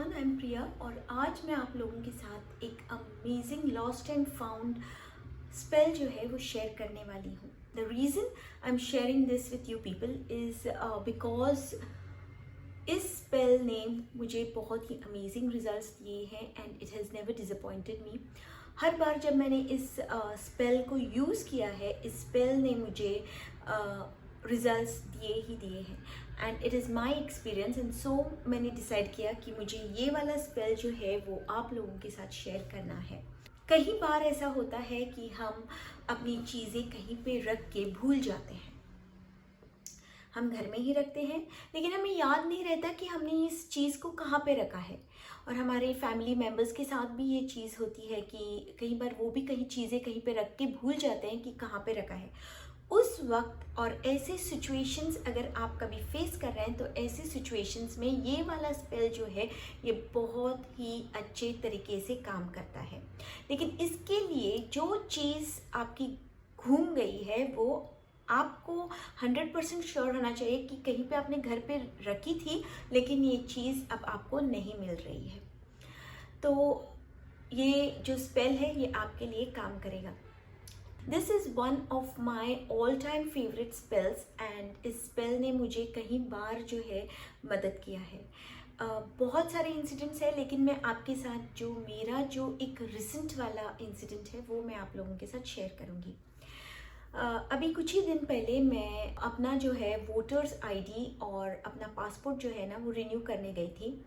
Everyone, I am प्रिया और आज मैं आप लोगों के साथ एक amazing lost and found spell जो है वो शेयर करने वाली हूँ। The reason I am sharing this with you people is because इस स्पेल ने मुझे बहुत ही अमेजिंग रिजल्ट्स दिए हैं and it has never disappointed me. हर बार जब मैंने इस स्पेल को यूज़ किया है, इस स्पेल ने मुझे रिजल्ट्स दिए ही दिए हैं and it is my experience and so मैंने डिसाइड किया कि मुझे ये वाला स्पेल जो है वो आप लोगों के साथ शेयर करना है। कई बार ऐसा होता है कि हम अपनी चीज़ें कहीं पे रख के भूल जाते हैं। हम घर में ही रखते हैं लेकिन हमें याद नहीं रहता कि हमने इस चीज़ को कहाँ पे रखा है। और हमारे फैमिली मेम्बर्स के साथ भी ये चीज़ होती है कि कई बार वो भी कहीं चीज़ें कहीं पे रख के भूल जाते हैं कि कहाँ पे रखा है। उस वक्त और ऐसे सिचुएशंस अगर आप कभी फेस कर रहे हैं तो ऐसे सिचुएशंस में ये वाला स्पेल जो है ये बहुत ही अच्छे तरीके से काम करता है। लेकिन इसके लिए जो चीज़ आपकी घूम गई है वो आपको 100% श्योर होना चाहिए कि कहीं पे आपने घर पे रखी थी लेकिन ये चीज़ अब आपको नहीं मिल रही है। तो ये जो स्पेल है ये आपके लिए काम करेगा। This is one of my all time favourite spells and इस स्पेल ने मुझे कई बार जो है मदद किया है। बहुत सारे इंसिडेंट्स है लेकिन मैं आपके साथ जो मेरा जो एक रिसेंट वाला इंसिडेंट है वो मैं आप लोगों के साथ शेयर करूँगी। अभी कुछ ही दिन पहले मैं अपना जो है वोटर्स आईडी और अपना पासपोर्ट जो है ना वो रिन्यू करने गई थी।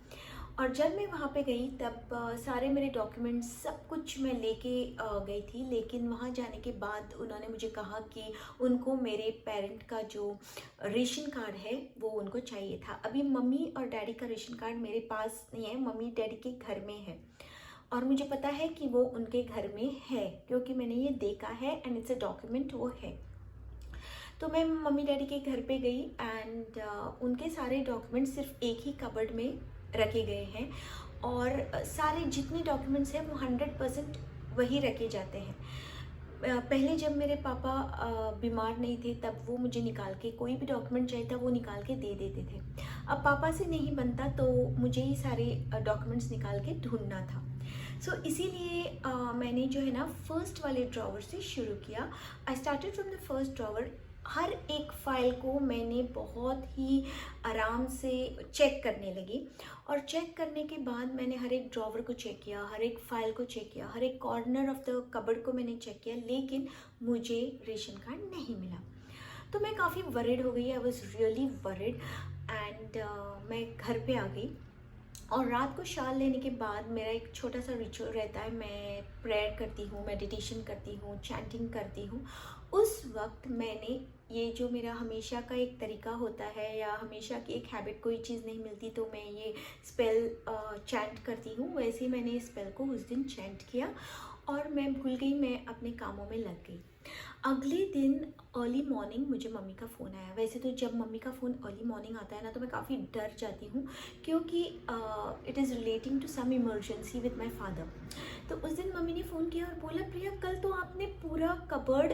और जब मैं वहाँ पे गई तब सारे मेरे डॉक्यूमेंट्स सब कुछ मैं लेके गई थी, लेकिन वहाँ जाने के बाद उन्होंने मुझे कहा कि उनको मेरे पेरेंट का जो रेशन कार्ड है वो उनको चाहिए था। अभी मम्मी और डैडी का रेशन कार्ड मेरे पास नहीं है, मम्मी डैडी के घर में है और मुझे पता है कि वो उनके घर में है क्योंकि मैंने ये देखा है एंड इट्स अ डॉक्यूमेंट वो है। तो मैं मम्मी डैडी के घर पे गई एंड उनके सारे डॉक्यूमेंट्स सिर्फ एक ही कबर्ड में रखे गए हैं और सारे जितने डॉक्यूमेंट्स हैं वो 100% वही रखे जाते हैं। पहले जब मेरे पापा बीमार नहीं थे तब वो मुझे निकाल के कोई भी डॉक्यूमेंट चाहिए था वो निकाल के दे देते थे। अब पापा से नहीं बनता तो मुझे ही सारे डॉक्यूमेंट्स निकाल के ढूंढना था। सो इसीलिए मैंने जो है ना फर्स्ट वाले ड्रॉवर से शुरू किया। I started from the first drawer. हर एक फ़ाइल को मैंने बहुत ही आराम से चेक करने लगी और चेक करने के बाद मैंने हर एक ड्रॉवर को चेक किया, हर एक फ़ाइल को चेक किया, हर एक कॉर्नर ऑफ द कबर्ड को मैंने चेक किया, लेकिन मुझे रेशन कार्ड नहीं मिला। तो मैं काफ़ी वरिड हो गई, I was really worried and मैं घर पे आ गई। और रात को शाल लेने के बाद मेरा एक छोटा सा रिचुअल रहता है, मैं प्रेयर करती हूँ, मेडिटेशन करती हूँ, चैंटिंग करती हूँ। उस वक्त मैंने ये जो मेरा हमेशा का एक तरीका होता है या हमेशा की एक हैबिट, कोई चीज़ नहीं मिलती तो मैं ये स्पेल चैंट करती हूँ, वैसे ही मैंने इस स्पेल को उस दिन चैंट किया और मैं भूल गई, मैं अपने कामों में लग गई। अगले दिन अर्ली मॉर्निंग मुझे मम्मी का फ़ोन आया। वैसे तो जब मम्मी का फ़ोन अर्ली मॉर्निंग आता है ना तो मैं काफ़ी डर जाती हूँ क्योंकि it is relating to some emergency with my father. तो उस दिन मम्मी ने फ़ोन किया और बोला, प्रिया कल तो आपने पूरा कबर्ड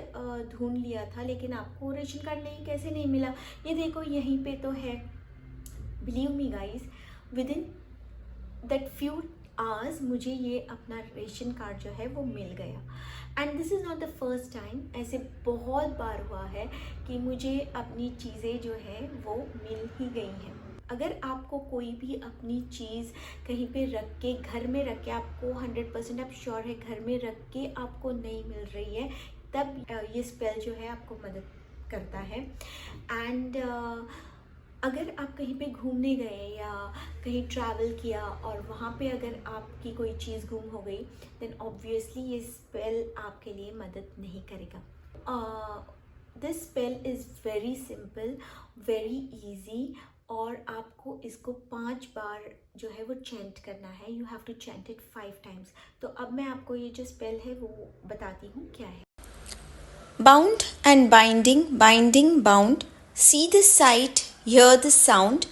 ढूंढ लिया था लेकिन आपको रेशन कार्ड नहीं, कैसे नहीं मिला? ये देखो यहीं पे तो है। Believe me guys, with in that few hours मुझे ये अपना रेशन कार्ड जो है वो मिल गया। And this is not the first time, ऐसे बहुत बार हुआ है कि मुझे अपनी चीज़ें जो है वो मिल ही गई हैं। अगर आपको कोई भी अपनी चीज़ कहीं पे रख के, घर में रख के, आपको 100% आप श्योर है घर में रख के आपको नहीं मिल रही है, तब ये स्पेल जो है आपको मदद करता है। एंड अगर आप कहीं पे घूमने गए या कहीं ट्रैवल किया और वहाँ पे अगर आपकी कोई चीज़ गुम हो गई, देन ऑब्वियसली ये स्पेल आपके लिए मदद नहीं करेगा। This spell is very simple, very easy और आपको इसको 5 बार जो है वो चैंट करना है। You have to chant it 5 times. तो अब मैं आपको ये जो स्पेल है वो बताती हूँ क्या है। Bound and binding, binding, bound. See the sight, hear the sound.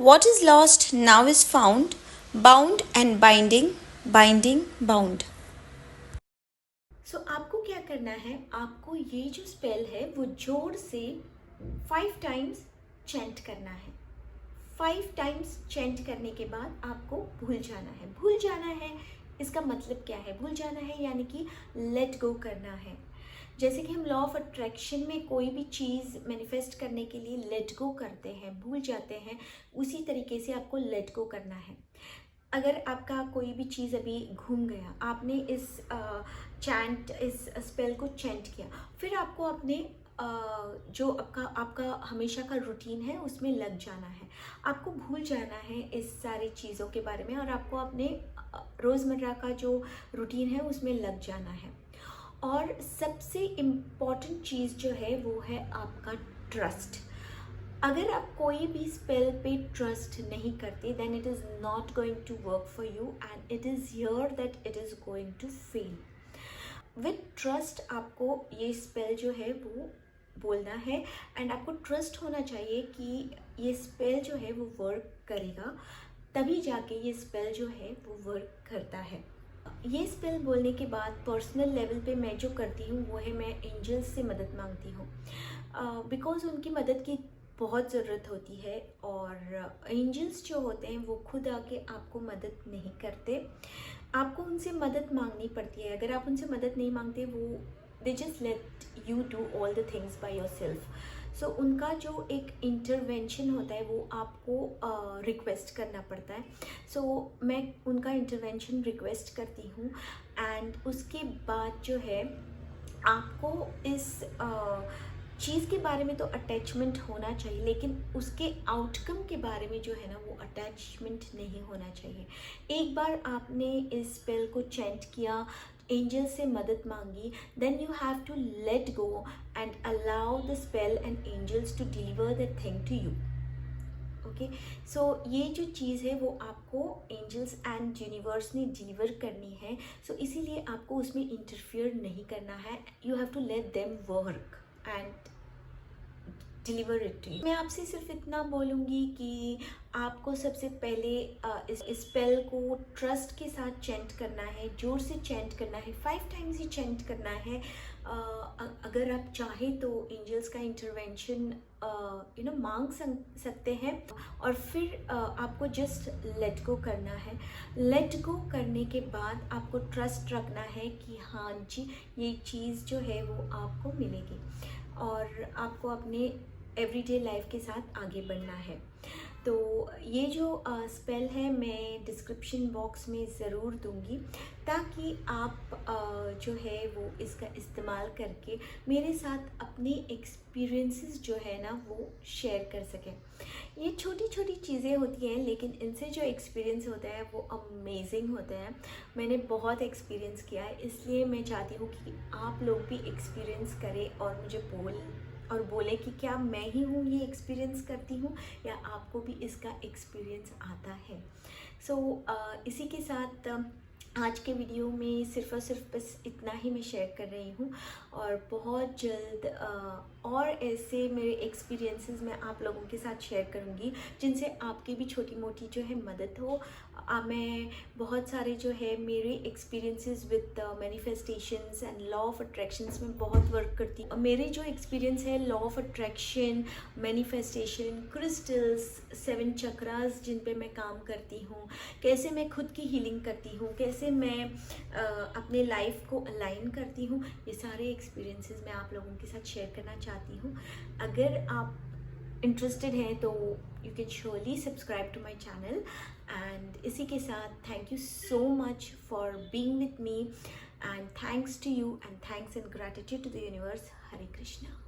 What is lost now is found. Bound and binding, binding, bound. सो आपको क्या करना है, आपको ये जो स्पेल है वो जोर से 5 टाइम्स चैंट करना है। 5 टाइम्स चेंट करने के बाद आपको भूल जाना है। भूल जाना है इसका मतलब क्या है? भूल जाना है यानी कि लेट गो करना है। जैसे कि हम लॉ ऑफ अट्रैक्शन में कोई भी चीज़ मैनिफेस्ट करने के लिए लेट गो करते हैं, भूल जाते हैं, उसी तरीके से आपको लेट गो करना है। अगर आपका कोई भी चीज़ अभी घूम गया, आपने इस इस स्पेल को चैंट किया, फिर आपको अपने जो आपका हमेशा का रूटीन है उसमें लग जाना है। आपको भूल जाना है इस सारी चीज़ों के बारे में और आपको अपने रोज़मर्रा का जो रूटीन है उसमें लग जाना है। और सबसे इम्पॉर्टेंट चीज़ जो है वो है आपका ट्रस्ट। अगर आप कोई भी स्पेल पे ट्रस्ट नहीं करते then it is not going to work for you and it is here that it is going to fail. With trust आपको ये स्पेल जो है वो बोलना है एंड आपको ट्रस्ट होना चाहिए कि ये स्पेल जो है वो वर्क करेगा, तभी जाके ये स्पेल जो है वो वर्क करता है। ये स्पेल बोलने के बाद पर्सनल लेवल पे मैं जो करती हूँ वो है मैं एंजल्स से मदद मांगती हूँ, बिकॉज़ उनकी मदद की बहुत ज़रूरत होती है। और एंजल्स जो होते हैं वो खुद आके आपको मदद नहीं करते, आपको उनसे मदद मांगनी पड़ती है। अगर आप उनसे मदद नहीं मांगते वो they just let you do all the things by yourself. So उनका जो एक इंटरवेंशन होता है वो आपको रिक्वेस्ट करना पड़ता है। सो मैं उनका इंटरवेंशन रिक्वेस्ट करती हूँ एंड उसके बाद जो है आपको इस चीज़ के बारे में तो अटैचमेंट होना चाहिए, लेकिन उसके आउटकम के बारे में जो है ना वो अटैचमेंट नहीं होना चाहिए। एक बार आपने इस स्पेल को चैंट किया, एंजल से मदद मांगी, then you have to let go and allow the spell and angels to deliver that thing to you. Okay, so ये जो चीज़ है वो आपको एंजल्स एंड यूनिवर्स ने डिलीवर करनी है। सो इसीलिए आपको उसमें इंटरफियर नहीं करना है, you have to let them work and deliver it to you. मैं आपसे सिर्फ इतना बोलूँगी कि आपको सबसे पहले इस स्पेल को ट्रस्ट के साथ चैंट करना है, जोर से चैंट करना है, 5 टाइम्स ही चैंट करना है। अगर आप चाहें तो एंजल्स का इंटरवेंशन मांग सकते हैं और फिर आपको जस्ट लेट गो करना है। लेट गो करने के बाद आपको ट्रस्ट रखना है कि हाँ जी ये चीज़ जो है वो आपको मिलेगी और आपको अपने एवरीडे लाइफ के साथ आगे बढ़ना है। तो ये जो स्पेल है मैं डिस्क्रिप्शन बॉक्स में ज़रूर दूंगी ताकि आप जो है वो इसका इस्तेमाल करके मेरे साथ अपने एक्सपीरियंसेस जो है ना वो शेयर कर सकें। ये छोटी छोटी चीज़ें होती हैं लेकिन इनसे जो एक्सपीरियंस होता है वो अमेजिंग होता है। मैंने बहुत एक्सपीरियंस किया है, इसलिए मैं चाहती हूँ कि आप लोग भी एक्सपीरियंस करें और मुझे बोले कि क्या मैं ही हूँ ये एक्सपीरियंस करती हूँ या आपको भी इसका एक्सपीरियंस आता है। सो इसी के साथ आज के वीडियो में सिर्फ़ और सिर्फ बस इतना ही मैं शेयर कर रही हूँ और बहुत जल्द और ऐसे मेरे एक्सपीरियंसेस मैं आप लोगों के साथ शेयर करूँगी जिनसे आपकी भी छोटी मोटी जो है मदद हो। मैं बहुत सारे जो है मेरे experiences with manifestations and law of attractions में बहुत वर्क करती हूँ। मेरे जो एक्सपीरियंस है law of attraction, manifestation, crystals, 7 chakras जिन पे मैं काम करती हूँ, कैसे मैं खुद की हीलिंग करती हूँ, कैसे मैं अपने लाइफ को अलाइन करती हूँ, ये सारे एक्सपीरियंसेस मैं आप लोगों के साथ शेयर करना चाहती हूँ। अगर आप इंटरेस्टेड हैं तो you can surely subscribe to my channel and इसी के साथ thank you so much for being with me and thanks to you and thanks and gratitude to the universe. Hare Krishna.